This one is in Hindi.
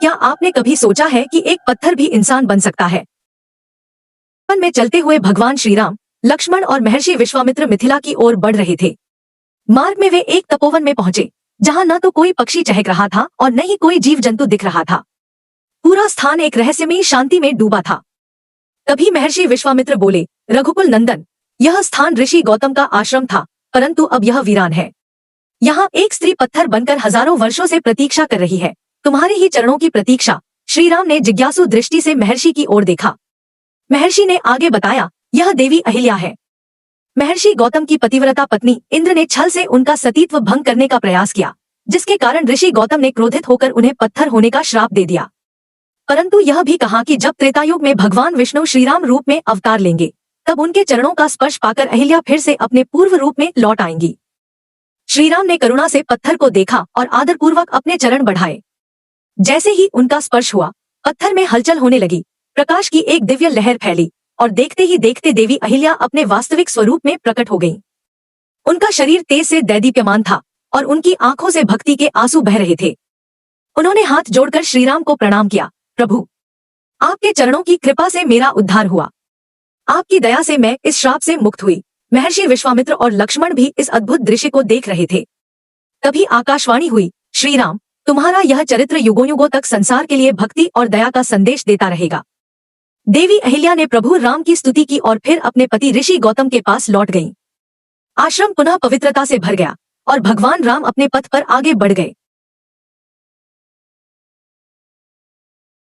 क्या आपने कभी सोचा है कि एक पत्थर भी इंसान बन सकता है? वन में चलते हुए भगवान श्री राम, लक्ष्मण और महर्षि विश्वामित्र मिथिला की ओर बढ़ रहे थे। मार्ग में वे एक तपोवन में पहुंचे, जहां न तो कोई पक्षी चहक रहा था और न ही कोई जीव जंतु दिख रहा था। पूरा स्थान एक रहस्यमयी शांति में डूबा था। तभी महर्षि विश्वामित्र बोले, रघुकुल नंदन, यह स्थान ऋषि गौतम का आश्रम था, परंतु अब यह वीरान है। यहाँ एक स्त्री पत्थर बनकर हजारों वर्षों से प्रतीक्षा कर रही है, तुम्हारे ही चरणों की प्रतीक्षा। श्रीराम ने जिज्ञासु दृष्टि से महर्षि की ओर देखा। महर्षि ने आगे बताया, यह देवी अहिल्या है। महर्षि गौतम की पतिव्रता पत्नी इंद्र ने छल से उनका सतीत्व भंग करने का प्रयास किया, जिसके कारण ऋषि गौतम ने क्रोधित होकर उन्हें पत्थर होने का श्राप दे दिया। परंतु यह भी कहा कि जब त्रेतायुग में भगवान विष्णु श्रीराम रूप में अवतार लेंगे, तब उनके चरणों का स्पर्श पाकर अहिल्या फिर से अपने पूर्व रूप में लौट आएंगी। श्रीराम ने करुणा से पत्थर को देखा और आदरपूर्वक अपने चरण बढ़ाए। जैसे ही उनका स्पर्श हुआ, पत्थर में हलचल होने लगी, प्रकाश की एक दिव्य लहर फैली और देखते ही देखते देवी अहिल्या अपने वास्तविक स्वरूप में प्रकट हो गईं। उनका शरीर तेज से दैदीप्यमान था और उनकी आंखों से भक्ति के आंसू बह रहे थे। उन्होंने हाथ जोड़कर श्रीराम को प्रणाम किया, प्रभु, आपके चरणों की कृपा से मेरा उद्धार हुआ। आपकी दया से मैं इस श्राप से मुक्त हुई। महर्षि विश्वामित्र और लक्ष्मण भी इस अद्भुत दृश्य को देख रहे थे। तभी आकाशवाणी हुई, श्रीराम, तुम्हारा यह चरित्र युगों युगों तक संसार के लिए भक्ति और दया का संदेश देता रहेगा। देवी अहिल्या ने प्रभु राम की स्तुति की और फिर अपने पति ऋषि गौतम के पास लौट गईं। आश्रम पुनः पवित्रता से भर गया और भगवान राम अपने पथ पर आगे बढ़ गए।